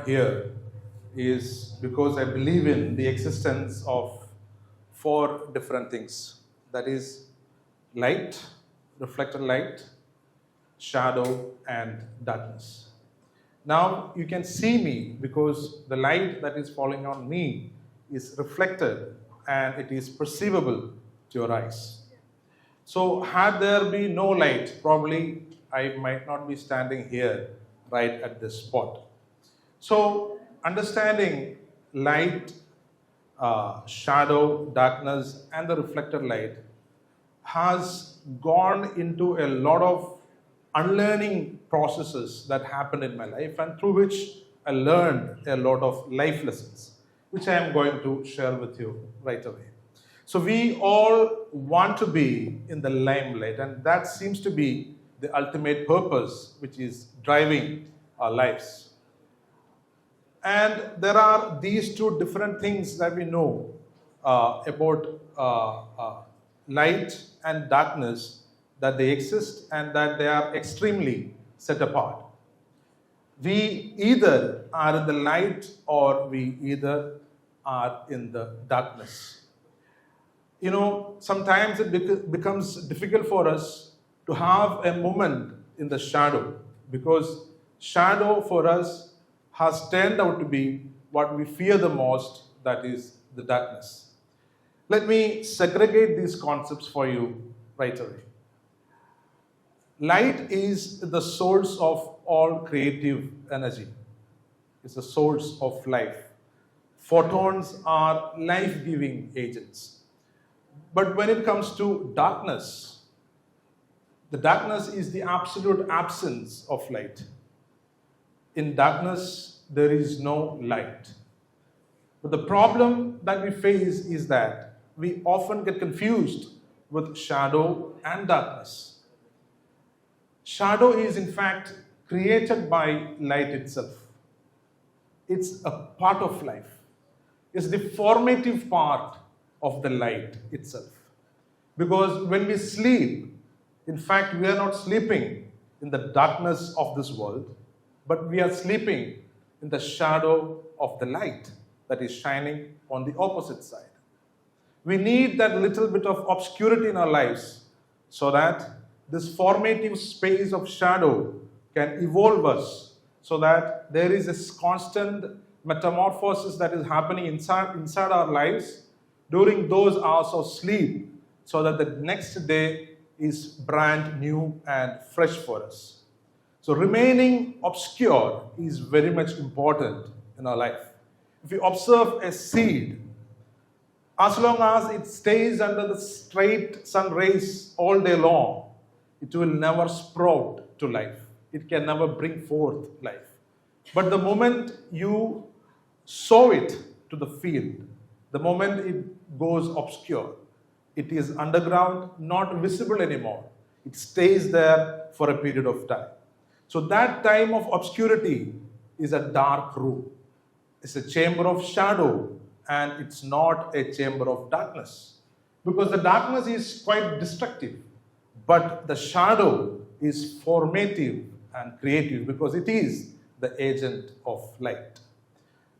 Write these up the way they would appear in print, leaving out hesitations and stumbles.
am here is because I believe in the existence of 4 different things. That is light, reflected light, shadow, and darkness. Now you can see me because the light that is falling on me is reflected and it is perceivable to your eyes. So had there been no light, probably I might not be standing here right at this spot. So understanding light, shadow, darkness, and the reflected light has gone into a lot of unlearning processes that happened in my life, and through which I learned a lot of life lessons, which I am going to share with you right away. So we all want to be in the limelight, and that seems to be the ultimate purpose which is driving our lives. And there are these 2 different things that we know about light and darkness, that they exist and that they are extremely set apart. We either are in the light or we either are in the darkness. You know, sometimes it becomes difficult for us to have a moment in the shadow, because shadow for us has turned out to be what we fear the most, that is the darkness. Let me segregate these concepts for you right away. Light is the source of all creative energy. It's the source of life. Photons are life-giving agents. But when it comes to darkness, the darkness is the absolute absence of light. In darkness, there is no light. But the problem that we face is that we often get confused with shadow and darkness. Shadow is in fact created by light itself. It's a part of life. It's the formative part of the light itself. Because when we sleep, in fact, we are not sleeping in the darkness of this world, but we are sleeping in the shadow of the light that is shining on the opposite side. We need that little bit of obscurity in our lives so that this formative space of shadow can evolve us, so that there is this constant metamorphosis that is happening inside our lives during those hours of sleep, so that the next day is brand new and fresh for us. So remaining obscure is very much important in our life. If you observe a seed, as long as it stays under the straight sun rays all day long, it will never sprout to life. It can never bring forth life. But the moment you sow it to the field, the moment it goes obscure, it is underground, not visible anymore. It stays there for a period of time. So that time of obscurity is a dark room. It's a chamber of shadow, and it's not a chamber of darkness. Because the darkness is quite destructive, but the shadow is formative and creative because it is the agent of light.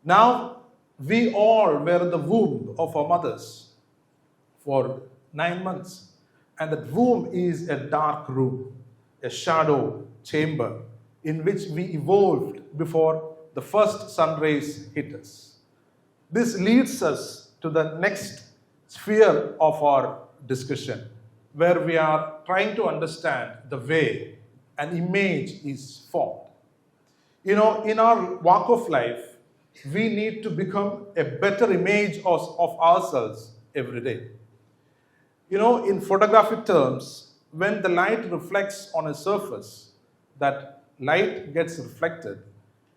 Now, we all were in the womb of our mothers for 9 months, and that womb is a dark room, a shadow chamber in which we evolved before the first sun rays hit us. This leads us to the next sphere of our discussion, where we are trying to understand the way an image is formed. You know, in our walk of life, we need to become a better image of ourselves every day. You know, in photographic terms, when the light reflects on a surface, that light gets reflected,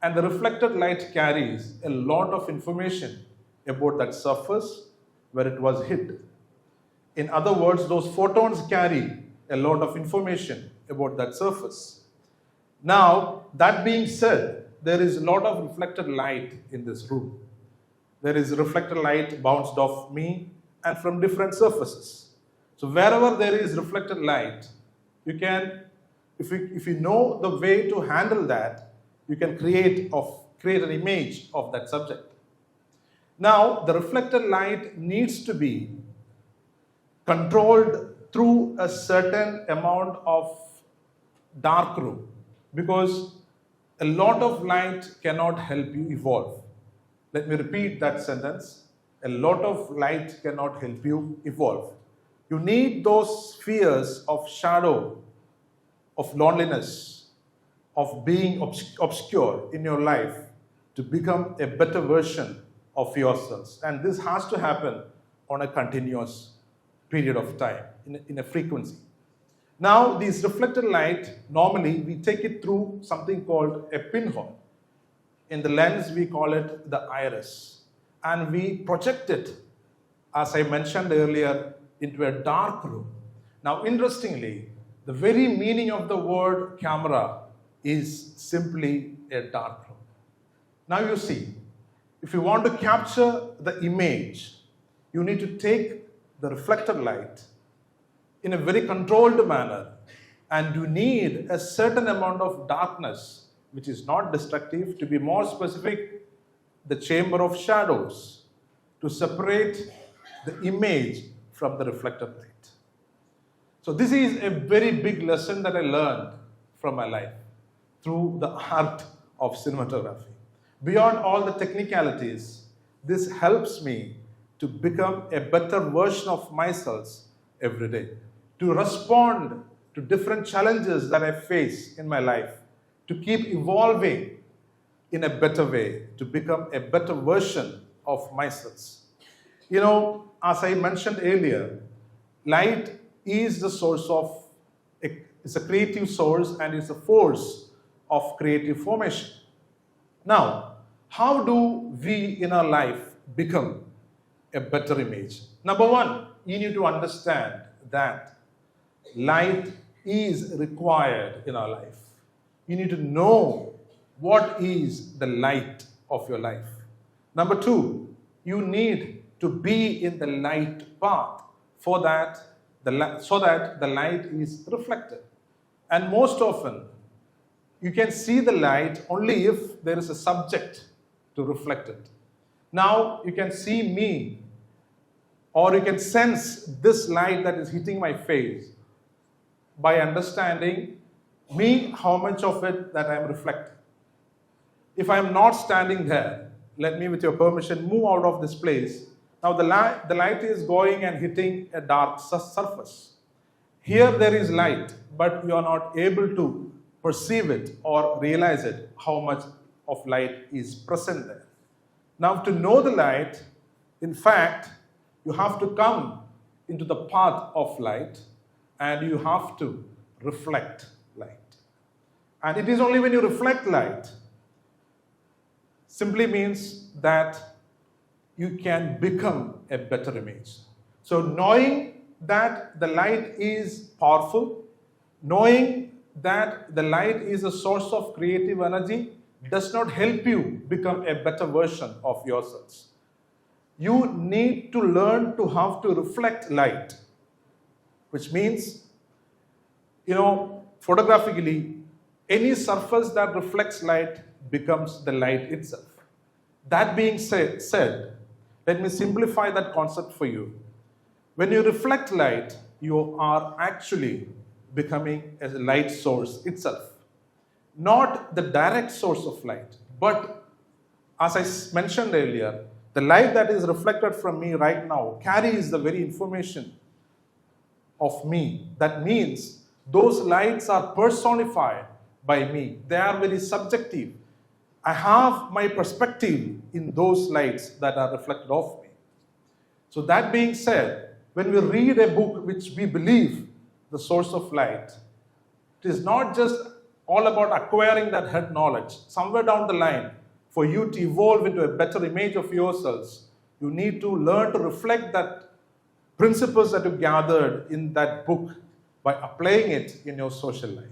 and the reflected light carries a lot of information about that surface where it was hit. In other words, those photons carry a lot of information about that surface. Now, that being said, there is a lot of reflected light in this room. There is reflected light bounced off me and from different surfaces. So wherever there is reflected light, you can, if you know the way to handle that, you can create create an image of that subject. Now, the reflected light needs to be controlled through a certain amount of darkroom, because a lot of light cannot help you evolve. Let me repeat that sentence. A lot of light cannot help you evolve. You need those spheres of shadow, of loneliness, of being obscure in your life to become a better version of yourselves. And this has to happen on a continuous period of time, in a frequency. Now, this reflected light, normally we take it through something called a pinhole. In the lens, we call it the iris. And we project it, as I mentioned earlier, into a dark room. Now, interestingly, the very meaning of the word camera is simply a dark room. Now you see, if you want to capture the image, you need to take the reflected light in a very controlled manner, and you need a certain amount of darkness, which is not destructive. To be more specific, the chamber of shadows, to separate the image from the reflected light. So this is a very big lesson that I learned from my life through the art of cinematography. Beyond all the technicalities, this helps me to become a better version of myself every day, to respond to different challenges that I face in my life, to keep evolving in a better way, to become a better version of myself. You know, as I mentioned earlier, light is the source of, it's a creative source and it's a force of creative formation. Now, how do we in our life become a better image? Number one, you need to understand that light is required in our life. You need to know what is the light of your life. Number two, you need to be in the light path so that the light is reflected. And most often, you can see the light only if there is a subject to reflect it. Now, you can see me, or you can sense this light that is hitting my face by understanding me, how much of it that I am reflecting. If I am not standing there, let me, with your permission, move out of this place. Now the light is going and hitting a dark surface. Here there is light, but you are not able to perceive it or realize it, how much of light is present there. Now to know the light, in fact, you have to come into the path of light and you have to reflect light. And it is only when you reflect light, simply means that you can become a better image. So knowing that the light is powerful, knowing that the light is a source of creative energy does not help you become a better version of yourselves. You need to learn to have to reflect light, which means, photographically, any surface that reflects light becomes the light itself. That being said, let me simplify that concept for you. When you reflect light, you are actually becoming a light source itself. Not the direct source of light, but as I mentioned earlier, the light that is reflected from me right now carries the very information of me. That means those lights are personified by me. They are very subjective. I have my perspective in those lights that are reflected off me. So that being said, when we read a book which we believe the source of light, it is not just all about acquiring that head knowledge. Somewhere down the line, for you to evolve into a better image of yourselves, you need to learn to reflect that principles that you gathered in that book by applying it in your social life.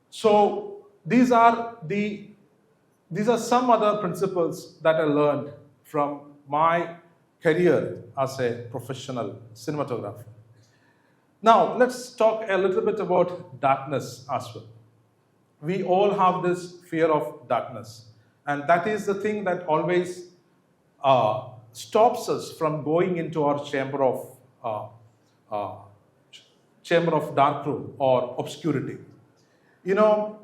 So these are some other principles that I learned from my career as a professional cinematographer. Now, let's talk a little bit about darkness as well. We all have this fear of darkness. And that is the thing that always stops us from going into our chamber of darkroom or obscurity. You know,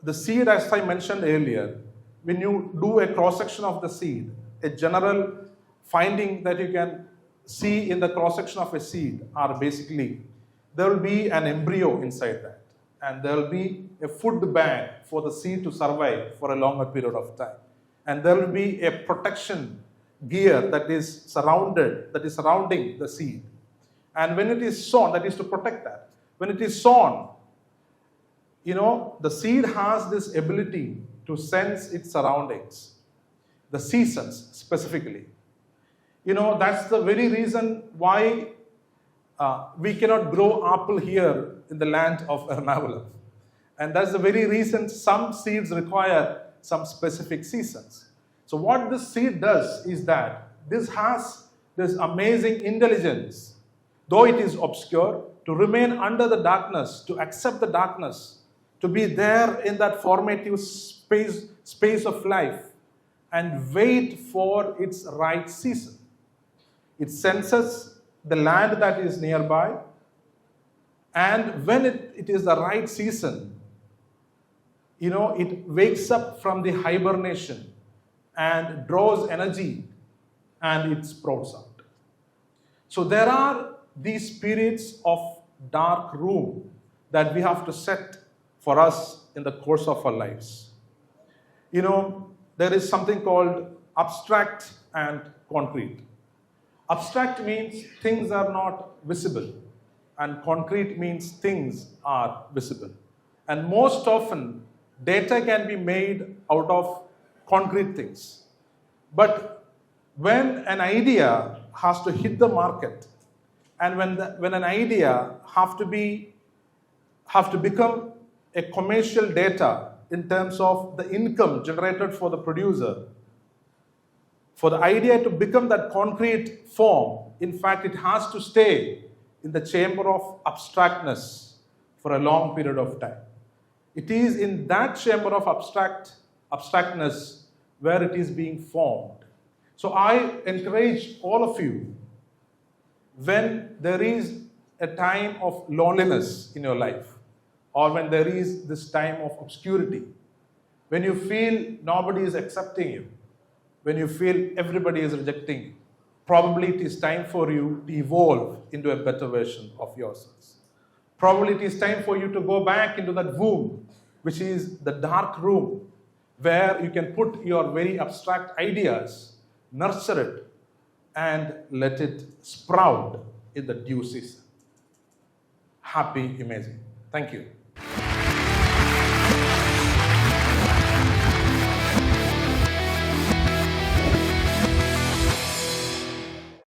the seed, as I mentioned earlier, when you do a cross-section of the seed, a general finding that you can see in the cross-section of a seed are basically, there will be an embryo inside that, and there will be a food bag for the seed to survive for a longer period of time. And there will be a protection gear that is surrounding the seed. And when it is sown, that is to protect that. When it is sown, you know, the seed has this ability to sense its surroundings, the seasons specifically. You know, that's the very reason why we cannot grow apple here in the land of Ernakulam. And that's the very reason some seeds require some specific seasons. So what this seed does is that this has this amazing intelligence, though it is obscure, to remain under the darkness, to accept the darkness, to be there in that formative space of life and wait for its right season. It senses the land that is nearby, and when it is the right season, you know, it wakes up from the hibernation and draws energy and it sprouts out. So there are these periods of dark room that we have to set for us in the course of our lives. You know, there is something called abstract and concrete. Abstract means things are not visible, and concrete means things are visible. And most often, data can be made out of concrete things. But when an idea has to hit the market, and when an idea have to become a commercial data in terms of the income generated for the producer, for the idea to become that concrete form, in fact, it has to stay in the chamber of abstractness for a long period of time. It is in that chamber of abstractness where it is being formed. So I encourage all of you, when there is a time of loneliness in your life, or when there is this time of obscurity, when you feel nobody is accepting you, when you feel everybody is rejecting you, probably it is time for you to evolve into a better version of yourselves. Probably it is time for you to go back into that womb, which is the dark room, where you can put your very abstract ideas, nurture it, and let it sprout in the due season. Happy imaging. Thank you.